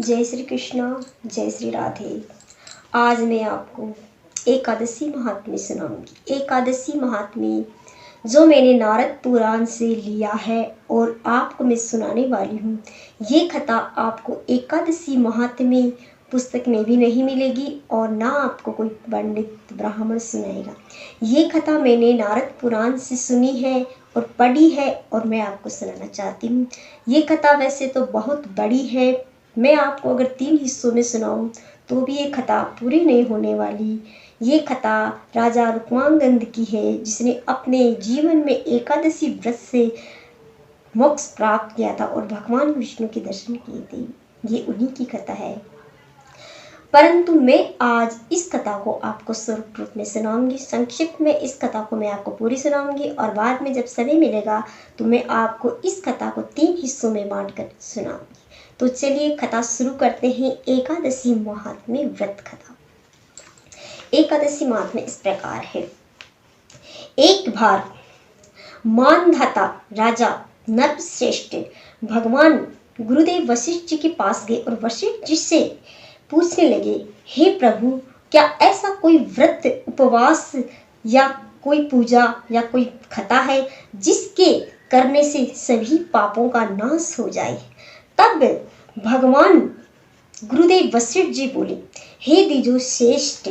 जय श्री कृष्ण, जय श्री राधे। आज मैं आपको एकादशी महात्म्य सुनाऊंगी। एकादशी महात्म्य जो मैंने नारद पुराण से लिया है और आपको मैं सुनाने वाली हूँ। ये कथा आपको एकादशी महात्म्य पुस्तक में भी नहीं मिलेगी और ना आपको कोई पंडित ब्राह्मण सुनाएगा। ये कथा मैंने नारद पुराण से सुनी है और पढ़ी है और मैं आपको सुनाना चाहती हूँ। ये कथा वैसे तो बहुत बड़ी है, मैं आपको अगर 3 हिस्सों में सुनाऊं तो भी ये कथा पूरी नहीं होने वाली। ये कथा राजा रुक्मांगद की है, जिसने अपने जीवन में एकादशी व्रत से मोक्ष प्राप्त किया था और भगवान विष्णु के दर्शन किए थे। ये उन्हीं की कथा है, परंतु मैं आज इस कथा को आपको स्वरूप रूप में सुनाऊंगी। संक्षिप्त में इस कथा को मैं आपको पूरी सुनाऊंगी और बाद में जब समय मिलेगा तो मैं आपको इस कथा को 3 हिस्सों में बांटकर सुनाऊंगी। तो चलिए कथा शुरू करते हैं। एकादशी महात्म्य व्रत कथा। एकादशी महात्म्य इस प्रकार है। एक बार मानधाता राजा नरश्रेष्ठ भगवान गुरुदेव वशिष्ठ जी के पास गए और वशिष्ठ जी से पूछने लगे, हे प्रभु, क्या ऐसा कोई व्रत, उपवास या कोई पूजा या कोई कथा है जिसके करने से सभी पापों का नाश हो जाए? तब भगवान गुरुदेव वशिष्ठ जी बोले, हे द्विजो श्रेष्ठ,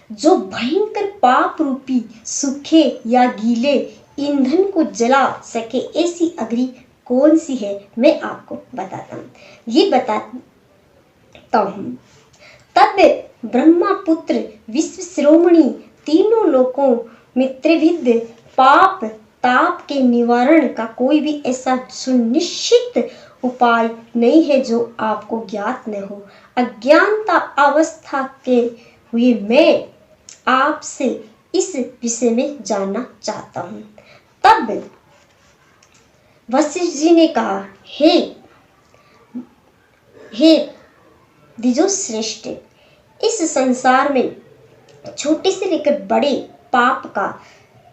जो भयंकर पाप रूपी सूखे या गीले ईंधन को जला सके ऐसी अग्नि कौन सी है, मैं आपको बताता हूँ। ये बताता हूँ। तब ब्रह्मपुत्र विश्व शिरोमणि तीनों लोकों में त्रिविध पाप ताप के निवारण का कोई भी ऐसा सुनिश्चित उपाय नहीं है जो आपको ज्ञात न हो। अज्ञानता अवस्था के हुए मैं आपसे इस विषय में जानना चाहता हूँ। तब वशिष्ठ जी ने कहा, हे द्विजो श्रेष्ठ, इस संसार में छोटे से लेकर बड़े पाप का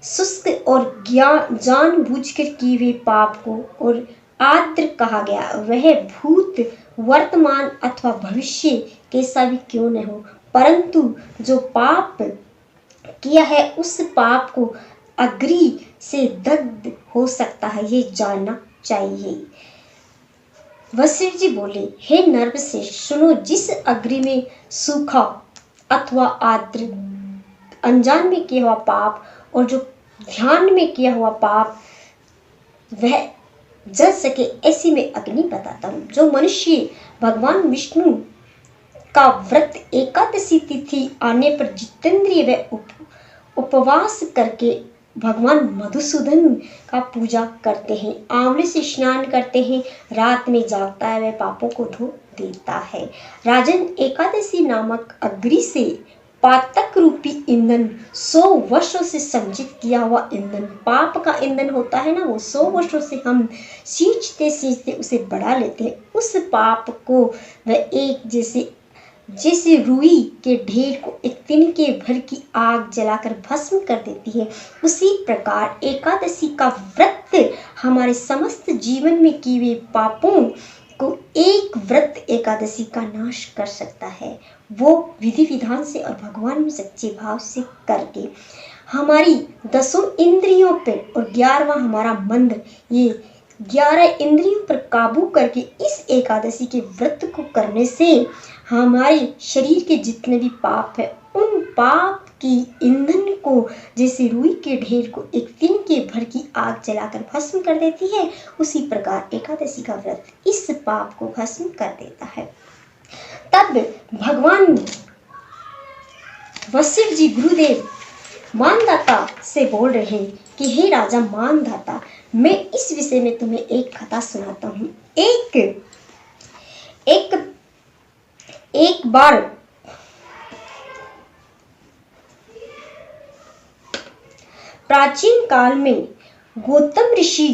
शुष्क और जानबूझकर किए हुए पाप को और आद्र कहा गया, वह भूत वर्तमान अथवा भविष्य कैसा भी क्यों न हो, परंतु जो पाप किया है उस पाप को अग्नि से दग्ध हो सकता है, ये जानना चाहिए। वशिष्ठ जी बोले, हे नरश्रेष्ठ, सुनो, जिस अग्नि में सूखा अथवा आद्र अनजान में किया हुआ पाप और जो ध्यान में किया हुआ पाप वह जल सके ऐसी मैं अग्नि बताता हूँ। जो मनुष्य भगवान विष्णु का व्रत एकादशी तिथि आने पर जितेंद्रिय व उपवास करके भगवान मधुसूदन का पूजा करते हैं, आंवले से स्नान करते हैं, रात में जागता है, वह पापों को धो देता है। राजन, एकादशी नामक अग्नि से पातक रूपी ईंधन 100 वर्षों से संचित किया हुआ ईंधन, पाप का ईंधन होता है ना, वो 100 वर्षों से हम सींचते उसे बढ़ा लेते हैं। उस पाप को वह एक जैसे रुई के ढेर को एक तिनके भर की आग जलाकर भस्म कर देती है, उसी प्रकार एकादशी का व्रत हमारे समस्त जीवन में किए हुए पापों को एक व्रत एकादशी का नाश कर सकता है। वो विधि विधान से और भगवान में सच्चे भाव से करके हमारी 10 इंद्रियों पर और 11वां हमारा मंत्र, ये 11 इंद्रियों पर काबू करके इस एकादशी के व्रत को करने से हमारे शरीर के जितने भी पाप है उन पाप की ईंधन को जैसे रुई के ढेर को एक तिनके भर की आग जलाकर भस्म कर देती है, उसी प्रकार एकादशी का व्रत इस पाप को भस्म कर देता है। तब भगवान वशिष्ठ जी गुरुदेव मानधाता से बोल रहे हैं कि हे राजा मानधाता, मैं इस विषय में तुम्हें एक कथा सुनाता हूँ। एक बार प्राचीन काल में गौतम ऋषि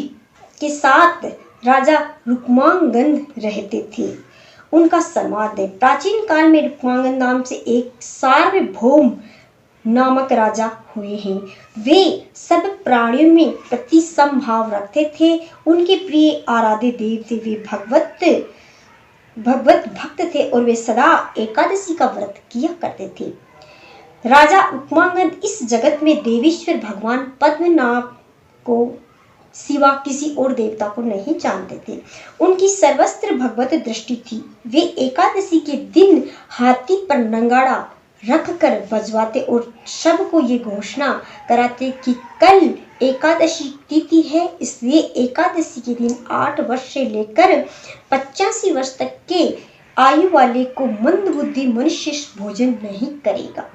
के साथ राजा रुक्मांगद रहते थे। उनका समाज है। प्राचीन काल में रुक्मांगद नाम से एक सार्वभौम नामक राजा हुए हैं। वे सब प्राणियों में प्रति समभाव रखते थे। उनके प्रिय आराध्य देव थे वे भगवत भगवत भक्त थे और वे सदा एकादशी का व्रत किया करते थे। राजा उपमांगद इस जगत में देवेश्वर भगवान पद्मनाभ को सिवा किसी और देवता को नहीं जानते थे। उनकी सर्वस्त्र भगवत दृष्टि थी। वे एकादशी के दिन हाथी पर नंगाड़ा रख कर बजवाते और सबको ये घोषणा कराते कि कल एकादशी तिथि है, इसलिए एकादशी के दिन 8 वर्ष से लेकर 85 वर्ष तक के आयु वाले को मंदबुद्धि मनुष्य भोजन नहीं करेगा।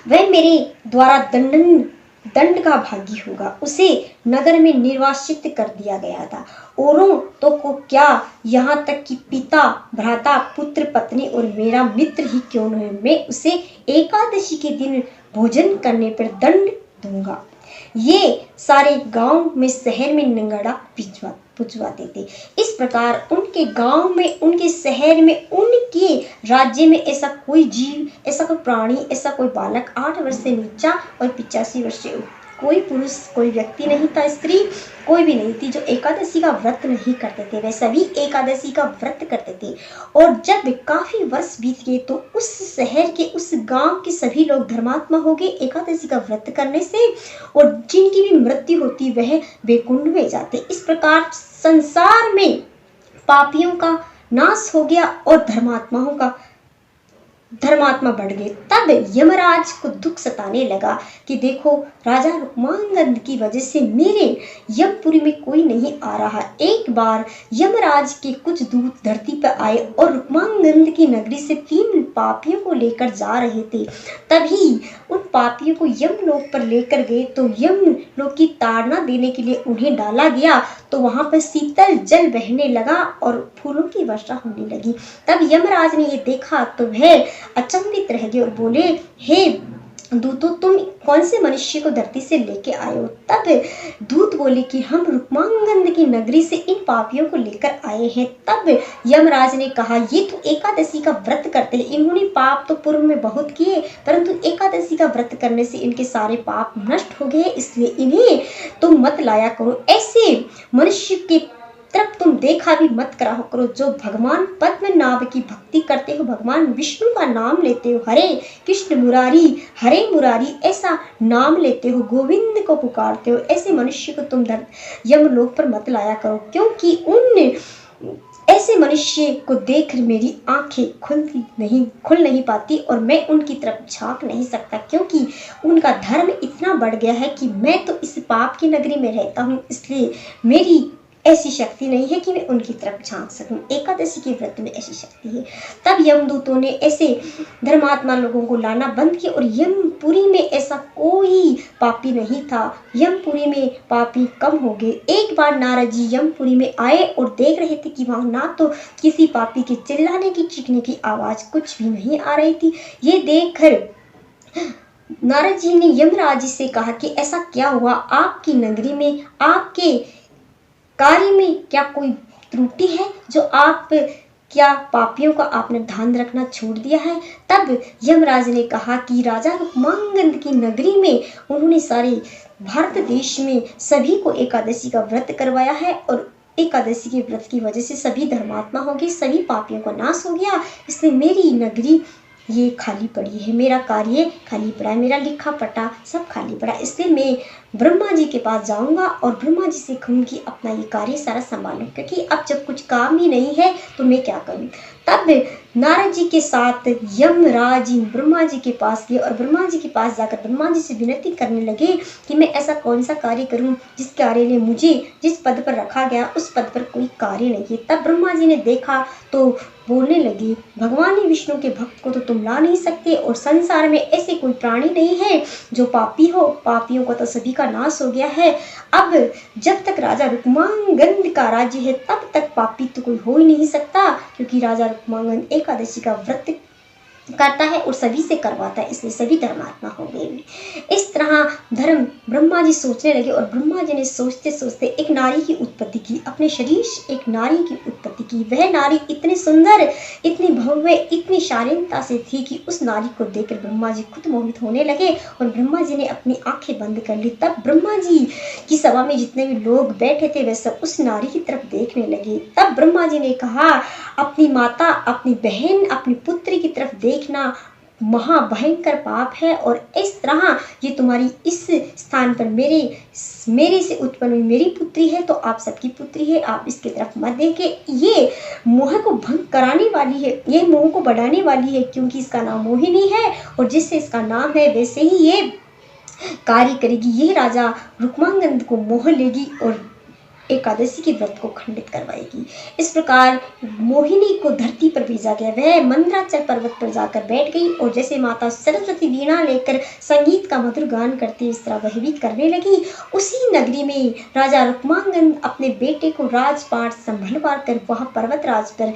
वह मेरे द्वारा दंड का भागी होगा। उसे नगर में निर्वासित कर दिया गया था। औरों तो को क्या, यहाँ तक कि पिता, भ्राता, पुत्र, पत्नी और मेरा मित्र ही क्यों न, मैं उसे एकादशी के दिन भोजन करने पर दंड दूंगा। ये सारे गांव में, शहर में नंगाड़ा पुजवाते थे। इस प्रकार उनके गांव में, उनके शहर में, उनके राज्य में ऐसा कोई जीव, ऐसा कोई प्राणी, ऐसा कोई बालक 8 वर्ष से नीचा और 85 वर्ष से कोई पुरुष, कोई व्यक्ति नहीं था, स्त्री कोई भी नहीं थी जो एकादशी का व्रत नहीं करते थे। वे सभी एकादशी का व्रत करते थे। और जब काफी वर्ष बीत गए तो उस शहर के, उस गांव के सभी लोग धर्मात्मा हो गए एकादशी का व्रत करने से, और जिनकी भी मृत्यु होती वह वैकुंठ में जाते। इस प्रकार संसार में पापियों का नाश हो गया और धर्मात्मा बढ़ गए। तब यमराज को दुख सताने लगा कि देखो, राजा रुक्मांगद की वजह से मेरे यमपुरी में कोई नहीं आ रहा। एक बार यमराज के कुछ दूत धरती पर आए और रुक्मांगद की नगरी से 3 पापियों को लेकर जा रहे थे। तभी उन पापियों को यमलोक पर लेकर गए तो यमलोक की ताड़ना देने के लिए उन्हें डाला गया तो वहां पर शीतल जल बहने लगा और फूलों की वर्षा होने लगी। तब यमराज ने ये देखा तो वह अचंभित रह गए और बोले, हे दूतों, तुम कौन से मनुष्य को धरती से लेके आए हो? तब दूत बोले कि हम रुक्मांगद की नगरी से इन पापियों को लेकर आए हैं। तब यमराज ने कहा, ये तो एकादशी का व्रत करते हैं। इन्होंने पाप तो पूर्व में बहुत किए, परंतु एकादशी का व्रत करने से इनके सारे पाप नष्ट हो गए, इसलिए इन्हें तुम मत लाया करो। ऐसे मनुष्य के तरफ तुम देखा भी मत करा करो जो भगवान पद्मनाभ की भक्ति करते हो, भगवान विष्णु का नाम लेते हो, हरे कृष्ण मुरारी हरे मुरारी ऐसा नाम लेते हो, गोविंद को पुकारते हो। ऐसे मनुष्य को तुम यमलोक पर मत लाया करो, क्योंकि उन ऐसे मनुष्य को देख मेरी आंखें खुल नहीं पाती और मैं उनकी तरफ झांक नहीं सकता, क्योंकि उनका धर्म इतना बढ़ गया है कि मैं तो इस पाप की नगरी में रहता हूँ, इसलिए मेरी ऐसी शक्ति नहीं है कि मैं उनकी तरफ झांक सकूं। एकादशी के व्रत में ऐसी शक्ति है। तब यमदूतों ने ऐसे धर्मात्मा लोगों को लाना बंद किया और यमपुरी में ऐसा कोई पापी नहीं था। यमपुरी में पापी कम हो गए। एक बार नारद जी यमपुरी में आए और देख रहे थे कि वहां ना तो किसी पापी के चिल्लाने की, चीखने की आवाज कुछ भी नहीं आ रही थी। ये देखकर नारद जी ने यमराज जी से कहा कि ऐसा क्या हुआ, आपकी नगरी में, आपके कार्य में क्या कोई त्रुटि है जो आप, क्या पापियों का आपने ध्यान रखना छोड़ दिया है? तब यमराज ने कहा कि राजा रुक्मांगद की नगरी में उन्होंने सारे भारत देश में सभी को एकादशी का व्रत करवाया है और एकादशी के व्रत की वजह से सभी धर्मात्मा हो गए, सभी पापियों का नाश हो गया। इसलिए मेरी नगरी ये खाली पड़ी है, मेरा कार्य खाली पड़ा है, मेरा लिखा पटा सब खाली पड़ा। इसलिए मैं ब्रह्मा जी के पास जाऊंगा और ब्रह्मा जी से कहूंगी अपना ये कार्य सारा संभालो, क्योंकि अब जब कुछ काम ही नहीं है तो मैं क्या करूं। तब नारद जी के साथ यमराज जी ब्रह्मा जी के पास गए और ब्रह्मा जी के पास जाकर ब्रह्मा जी से विनती करने लगे कि मैं ऐसा कौन सा कार्य करूं जिस कार्य ने मुझे जिस पद पर रखा गया उस पद पर कोई कार्य नहीं है। तब ब्रह्मा जी ने देखा तो बोलने लगे, भगवान विष्णु के भक्त को तो तुम ला नहीं सकते और संसार में ऐसे कोई प्राणी नहीं है जो पापी हो, पापियों को तो सभी का नाश हो गया है। अब जब तक राजा रुक्मांगद का राज्य है तब तक पापी तो कोई हो ही नहीं सकता, क्योंकि राजा रुक्मांगद एकादशी का व्रत करता है और सभी से करवाता है, इसलिए सभी धर्मात्मा हो गए। इस तरह धर्म ब्रह्मा जी सोचने लगे और ब्रह्मा जी ने सोचते सोचते एक नारी की उत्पत्ति की, अपने शरीर से एक नारी की उत्पत्ति की। वह नारी इतनी सुंदर, इतनी भव्य, इतनी शालीनता से थी कि उस नारी को देखकर ब्रह्मा जी खुद मोहित होने लगे और ब्रह्मा जी ने अपनी आंखें बंद कर ली। तब ब्रह्मा जी की सभा में जितने भी लोग बैठे थे वे सब उस नारी की तरफ देखने लगे। तब ब्रह्मा जी ने कहा, अपनी माता, अपनी बहन, अपनी पुत्री की तरफ देखना महाभयंकर पाप है और इस तरह ये तुम्हारी इस स्थान पर मेरे से उत्पन्न हुई मेरी पुत्री है, तो आप सबकी पुत्री है, आप इसकी तरफ मत देखें। ये मोह को भंग कराने वाली है, ये मोह को बढ़ाने वाली है, क्योंकि इसका नाम मोहिनी है और जिससे इसका नाम है वैसे ही ये कार्य करेगी। ये राजा रुक्मांगद को मोह लेगी और एकादशी के व्रत को खंडित करवाएगी। इस प्रकार मोहिनी को धरती पर भेजा गया। वह मंदराचल पर्वत पर जाकर बैठ गई और जैसे माता सरस्वती वीणा लेकर संगीत का मधुर गान करती इस तरह वह भी करने लगी। उसी नगरी में राजा रुक्मांगद अपने बेटे को राजपाट संभलवा कर वहाँ पर्वतराज पर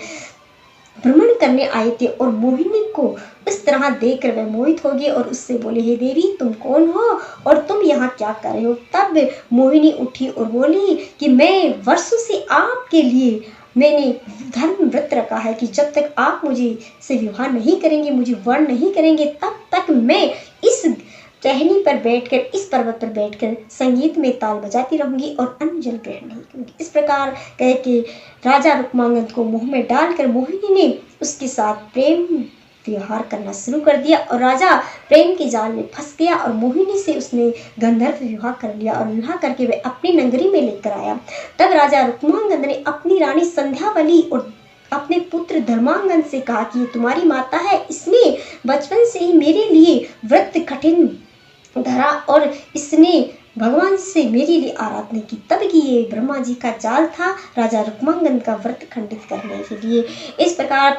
भ्रमण करने आए थे और मोहिनी को इस तरह देखकर वह मोहित हो गए और उससे बोले, हे देवी, तुम कौन हो और तुम यहाँ क्या कर रहे हो? तब मोहिनी उठी और बोली कि मैं वर्षों से आपके लिए मैंने धर्म व्रत रखा है कि जब तक आप मुझे से विवाह नहीं करेंगे, मुझे वर्ण नहीं करेंगे, तब तक मैं इस टहनी पर बैठकर, इस पर्वत पर बैठकर संगीत में ताल बजाती रहूंगी और अन्न जल ग्रहण नहीं करूंगी। इस प्रकार कह के राजा रुक्मांगद को मुंह में डालकर मोहिनी ने उसके साथ प्रेम व्यवहार करना शुरू कर दिया और राजा प्रेम के जाल में फंस गया और मोहिनी से उसने गंधर्व विवाह कर लिया और विवाह करके वह अपनी नगरी में लेकर आया। तब राजा रुक्मांगद ने अपनी रानी संध्यावली और अपने पुत्र धर्मांगद से कहा कि ये तुम्हारी माता है, इसने बचपन से ही मेरे लिए व्रत कठिन धरा और इसने भगवान से मेरे लिए आराधना की। तब की ये ब्रह्मा जी का जाल था राजा रुक्मांगद का व्रत खंडित करने के लिए। इस प्रकार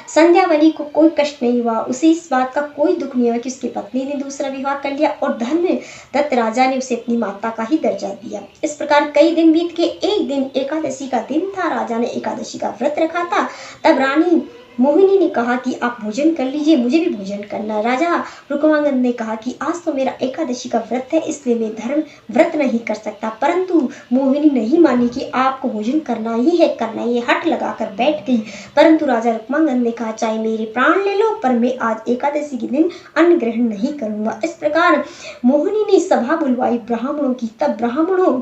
संध्यावली को कोई कष्ट नहीं हुआ, उसे इस बात का कोई दुख नहीं हुआ कि उसकी पत्नी ने दूसरा विवाह कर लिया और धर्मदत्त राजा ने उसे अपनी माता का ही दर्जा दिया। इस प्रकार कई दिन बीत के एक दिन एकादशी का दिन था। राजा ने एकादशी का व्रत रखा था। तब रानी मोहिनी ने कहा कि आप भोजन कर लीजिए, मुझे भी भोजन करना है। राजा रुक्मांगद ने कहा कि आज तो मेरा एकादशी का व्रत है, इसलिए मैं धर्म व्रत नहीं कर सकता। परंतु मोहिनी नहीं मानी कि आपको भोजन करना ही है, करना ही है, हट लगाकर बैठ गई। परंतु राजा रुक्मांगद ने कहा, चाहे मेरे प्राण ले लो, पर मैं आज एकादशी के दिन अन्न ग्रहण नहीं करूंगा। इस प्रकार मोहिनी ने सभा बुलवाई ब्राह्मणों की। तब ब्राह्मणों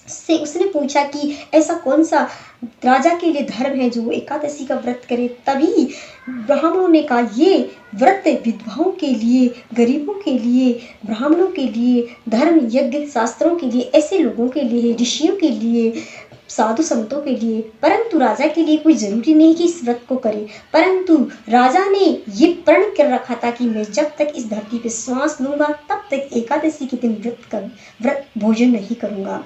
से उसने पूछा कि ऐसा कौन सा राजा के लिए धर्म है जो वो एकादशी का व्रत करे। तभी ब्राह्मणों ने कहा, ये व्रत विधवाओं के लिए, गरीबों के लिए, ब्राह्मणों के लिए, धर्म यज्ञ शास्त्रों के लिए, ऐसे लोगों के लिए, ऋषियों के लिए, साधु संतों के लिए, परंतु राजा के लिए कोई जरूरी नहीं कि इस व्रत को करे। परंतु राजा ने ये प्रण कर रखा था कि मैं जब तक इस धरती पे श्वास लूंगा तब तक एकादशी के दिन व्रत भोजन नहीं करूंगा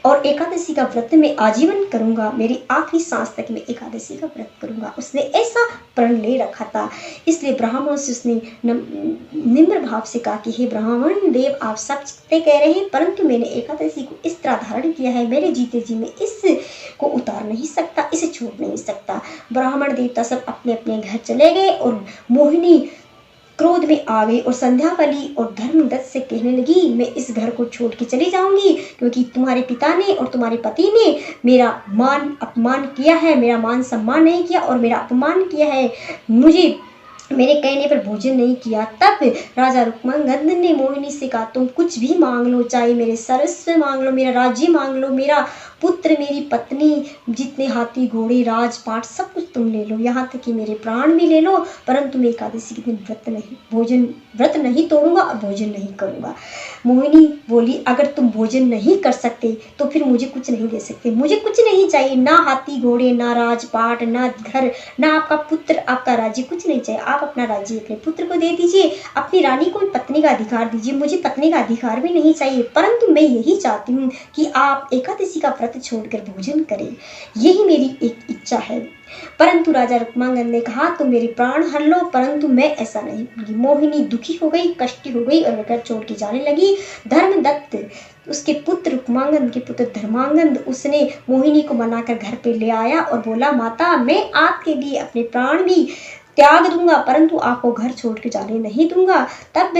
और एकादशी का व्रत मैं आजीवन करूंगा, मेरी आखिरी सांस तक मैं एकादशी का व्रत करूंगा। उसने ऐसा प्रण ले रखा था। इसलिए ब्राह्मणों से उसने निम्र भाव से कहा कि हे ब्राह्मण देव, आप सब सत्य कह रहे हैं, परंतु मैंने एकादशी को इस तरह धारण किया है, मेरे जीते जी में इस को उतार नहीं सकता, इसे छोड़ नहीं सकता। ब्राह्मण देवता सब अपने अपने घर चले गए और मोहिनी क्रोध में आ गई और संध्यावली और धर्मदत्त से कहने लगी, मैं इस घर को छोड़ के चली जाऊंगी, क्योंकि तुम्हारे पिता ने और तुम्हारे पति ने मेरा मान अपमान किया है, मेरा मान सम्मान नहीं किया और मेरा अपमान किया है, मुझे मेरे कहने पर भोजन नहीं किया। तब राजा रुक्मांगद ने मोहिनी से कहा, तुम कुछ भी मांग लो, चाहे मेरे सर्वस्व मांग लो, मेरा राज्य मांग लो, मेरा पुत्र, मेरी पत्नी, जितने हाथी घोड़े राजपाट सब कुछ तुम ले लो, यहाँ तक कि मेरे प्राण भी ले लो, परंतु मैं एकादशी के दिन व्रत नहीं तोड़ूंगा और भोजन नहीं करूंगा। मोहिनी बोली, अगर तुम भोजन नहीं कर सकते तो फिर मुझे कुछ नहीं दे सकते, मुझे कुछ नहीं चाहिए, ना हाथी घोड़े, ना राजपाट, ना घर, ना आपका पुत्र, आपका राज्य, कुछ नहीं चाहिए। आप अपना राज्य अपने पुत्र को दे दीजिए, अपनी रानी को पत्नी का अधिकार दीजिए, मुझे पत्नी का अधिकार भी नहीं चाहिए, परंतु मैं यही चाहती हूँ कि आप एकादशी का व्रत छोड़कर भोजन करें, यही मेरी एक इच्छा है। परंतु राजा रुक्मांगद ने कहा, तुम मेरे प्राण हर लो, परंतु मैं ऐसा नहीं करूंगी। मोहिनी दुखी हो गई, कष्टी हो गई और घर छोड़ के जाने लगी। धर्मदत्त, उसके पुत्र रुक्मांगद के पुत्र धर्मांगद, उसने मोहिनी को मनाकर घर पे ले आया और बोला, माता, मैं आपके लिए अपने प्राण भी त्याग दूंगा, परंतु आपको घर छोड़ के जाने नहीं दूंगा। तब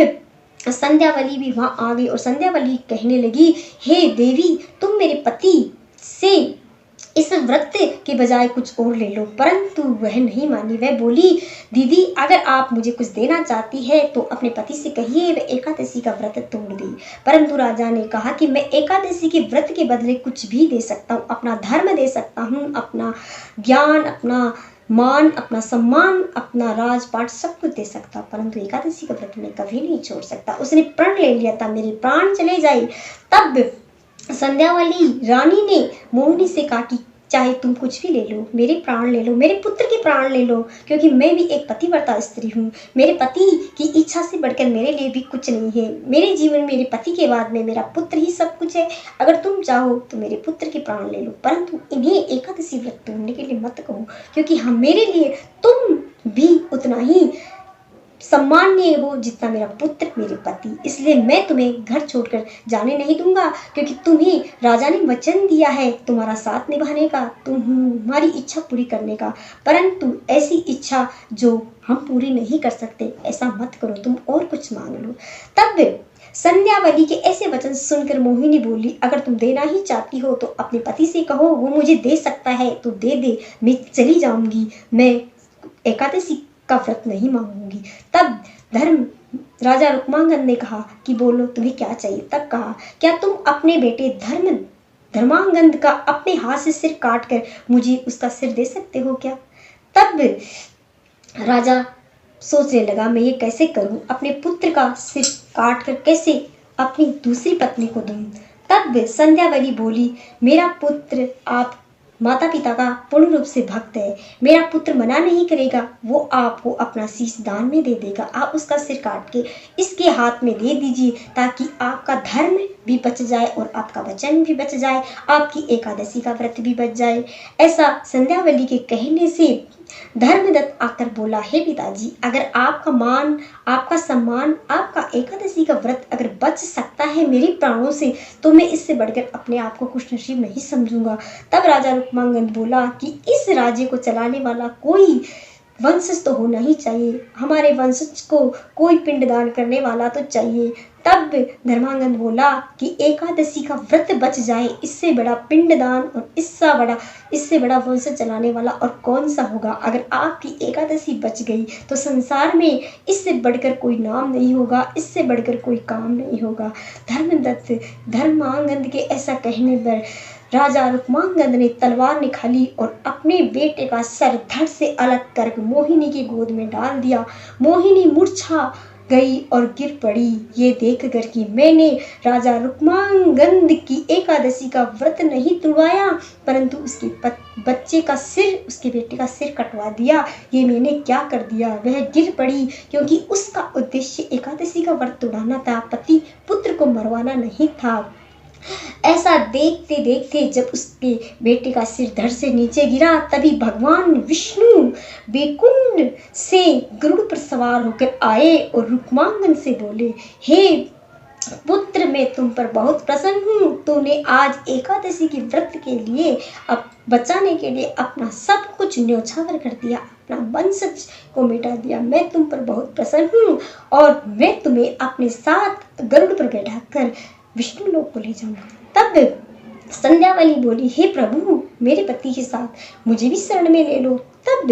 संध्यावली भी वहां आ गई और संध्यावली कहने लगी, हे देवी, तुम मेरे पति से इस व्रत के बजाय कुछ और ले लो। परंतु वह नहीं मानी। वह बोली, दीदी, अगर आप मुझे कुछ देना चाहती है तो अपने पति से कहिए वह एकादशी का व्रत तोड़ दे। परंतु राजा ने कहा कि मैं एकादशी के व्रत के बदले कुछ भी दे सकता हूँ, अपना धर्म दे सकता हूँ, अपना ज्ञान, अपना मान, अपना सम्मान, अपना राजपाट सब कुछ दे सकता, परंतु एकादशी का व्रत मैं कभी नहीं छोड़ सकता। उसने प्रण ले लिया था, मेरे प्राण चले जाए। तब संध्यावली रानी ने मोहिनी से कहा कि चाहे तुम कुछ भी ले लो, मेरे प्राण ले लो, मेरे पुत्र के प्राण ले लो, क्योंकि मैं भी एक पतिव्रता स्त्री हूँ। मेरे पति की इच्छा से बढ़कर मेरे लिए भी कुछ नहीं है। मेरे जीवन में मेरे पति के बाद में मेरा पुत्र ही सब कुछ है। अगर तुम चाहो तो मेरे पुत्र के प्राण ले लो, परंतु इन्हें एकादशी व्रत तोड़ने के लिए मत कहो, क्योंकि हम मेरे लिए तुम भी उतना ही सम्माननीय हो जितना मेरा पुत्र मेरे पति। इसलिए मैं तुम्हें घर छोड़कर जाने नहीं दूंगा, क्योंकि तुम्हें राजा ने वचन दिया है तुम्हारा साथ निभाने का, तुम्हारी इच्छा पूरी करने का, परंतु ऐसी इच्छा जो हम पूरी नहीं कर सकते, ऐसा मत करो, तुम और कुछ मांग लो। तब संध्यावली के ऐसे वचन सुनकर मोहिनी बोली, अगर तुम देना ही चाहती हो तो अपने पति से कहो, वो मुझे दे सकता है तो दे दे, मैं चली जाऊंगी, मैं एकादशी का व्रत नहीं मांगूंगी। तब राजा रुक्मांगद ने कहा कि बोलो तुम्हें क्या चाहिए। तब कहा, क्या तुम अपने बेटे धर्मांगद का अपने हाथ से सिर काट कर मुझे उसका सिर दे सकते हो क्या? तब राजा सोचने लगा, मैं ये कैसे करूं, अपने पुत्र का सिर काट कर कैसे अपनी दूसरी पत्नी को दूं। तब संध्यावली बोली, मेरा पुत्र आप माता पिता का पूर्ण रूप से भक्त है, मेरा पुत्र मना नहीं करेगा, वो आपको अपना शीश दान में दे देगा, आप उसका सिर काट के इसके हाथ में दे दीजिए, ताकि आपका धर्म भी बच जाए और आपका वचन भी बच जाए, आपकी एकादशी का व्रत भी बच जाए। ऐसा संध्यावली के कहने से धर्मदत्त आकर बोला, हे पिताजी, अगर आपका मान, आपका सम्मान, आपका एकादशी का व्रत अगर बच सकता है मेरे प्राणों से, तो मैं इससे बढ़कर अपने आप को खुशनसीब नहीं समझूंगा। तब राजा रुक्मांगद बोला कि इस राज्य को चलाने वाला कोई वंशज तो होना ही चाहिए, हमारे वंशज को कोई पिंडदान करने वाला तो चाहिए। तब धर्मांगद बोला कि एकादशी का व्रत बच जाए, इससे बड़ा पिंडदान और इससे बड़ा वंश चलाने वाला और कौन सा होगा। अगर आपकी एकादशी बच गई तो संसार में इससे बढ़कर कोई नाम नहीं होगा, इससे बढ़कर कोई काम नहीं होगा। धर्मांगद के ऐसा कहने पर राजा रुक्मांगद ने तलवार निकाली और अपने बेटे का सर धड़ से अलग कर मोहिनी की गोद में डाल दिया। मोहिनी मूर्छा गई और गिर पड़ी। ये देखकर कि मैंने राजा रुक्मांगद की एकादशी का व्रत नहीं तुड़वाया, परंतु उसके बच्चे का सिर, उसके बेटे का सिर कटवा दिया, ये मैंने क्या कर दिया। वह गिर पड़ी, क्योंकि उसका उद्देश्य एकादशी का व्रत तुड़ाना था, पति पुत्र को मरवाना नहीं था। ऐसा देखते देखते जब उसके बेटे का सिर धड़ से नीचे गिरा, तभी भगवान विष्णु बैकुंठ से गरुड़ पर सवार होकर आए और रुक्मांगद से बोले, हे पुत्र, मैं तुम पर बहुत प्रसन्न हूँ, तूने आज एकादशी के व्रत के लिए अब बचाने के लिए अपना सब कुछ न्योछावर कर दिया, अपना वंशज को मिटा दिया। मैं तुम पर बहुत प्रसन्न हूँ और मैं तुम्हें अपने साथ गरुड़ पर बैठाकर विष्णु लोक को ले जाऊंगा। तब संध्यावली बोली, हे प्रभु, मेरे पति के साथ मुझे भी शरण में ले लो। तब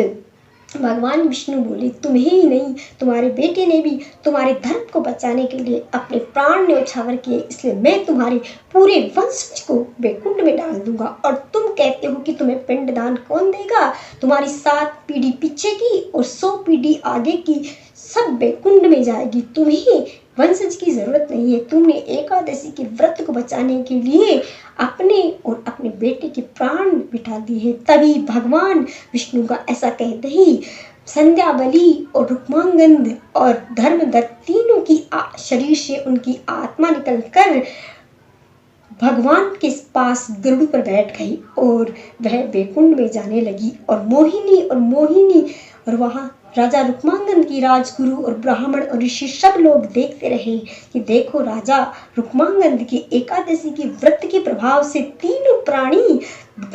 भगवान विष्णु बोले, तुम्हें ही नहीं, तुम्हारे बेटे ने भी तुम्हारे धर्म को बचाने के लिए अपने प्राण न्योछावर किए, इसलिए मैं तुम्हारे पूरे वंशज को बैकुंठ में डाल दूंगा। और तुम कहते हो कि तुम्हें पिंडदान कौन देगा? तुम्हारी 7 पीढ़ी पीछे की और 100 पीढ़ी आगे की सब बैकुंठ में जाएगी, तुम्हें वंशज की जरूरत नहीं है। तुमने एकादशी के व्रत को बचाने के लिए अपने और अपने बेटे के प्राण बिठा दिए हैं। तभी भगवान विष्णु का ऐसा कहते ही संध्यावली और रुक्मांगद और धर्मदत्त तीनों की शरीर से उनकी आत्मा निकलकर भगवान के पास गरुड़ पर बैठ गई और वह बैकुंठ में जाने लगी। और मोहिनी और वहाँ राजा रुक्मांगद की राजगुरु और ब्राह्मण और ऋषि सब लोग देखते रहे कि देखो राजा रुक्मांगद की एकादशी की व्रत के प्रभाव से तीनों प्राणी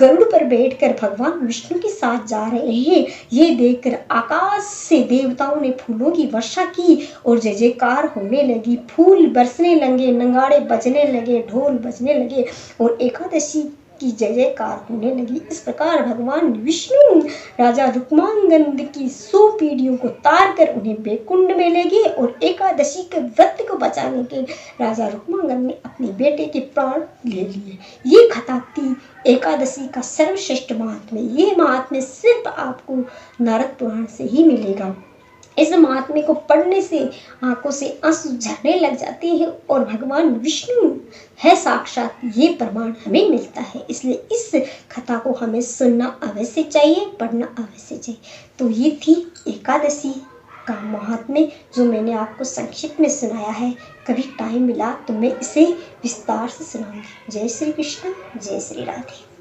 गरुड़ पर बैठकर भगवान विष्णु के साथ जा रहे हैं। ये देखकर आकाश से देवताओं ने फूलों की वर्षा की और जय जयकार होने लगी, फूल बरसने लगे, नगाड़े बजने लगे, ढोल बजने लगे और एकादशी की जय जयकार होने लगी। इस प्रकार भगवान विष्णु राजा रुक्मांगद की 100 पीढ़ियों को तार कर उन्हें बैकुंठ में ले गए और एकादशी के व्रत को बचाने के राजा रुक्मांगद ने अपने बेटे के प्राण ले लिए। ये कथा थी एकादशी का सर्वश्रेष्ठ महात्म्य। ये महात्म्य सिर्फ आपको नारद पुराण से ही मिलेगा। इस महात्म्य को पढ़ने से आंखों से आंसू झरने लग जाते हैं और भगवान विष्णु है साक्षात, ये प्रमाण हमें मिलता है। इसलिए इस कथा को हमें सुनना अवश्य चाहिए, पढ़ना अवश्य चाहिए। तो ये थी एकादशी का महात्म्य जो मैंने आपको संक्षिप्त में सुनाया है। कभी टाइम मिला तो मैं इसे विस्तार से सुनाऊंगी। जय श्री कृष्ण, जय श्री राधे।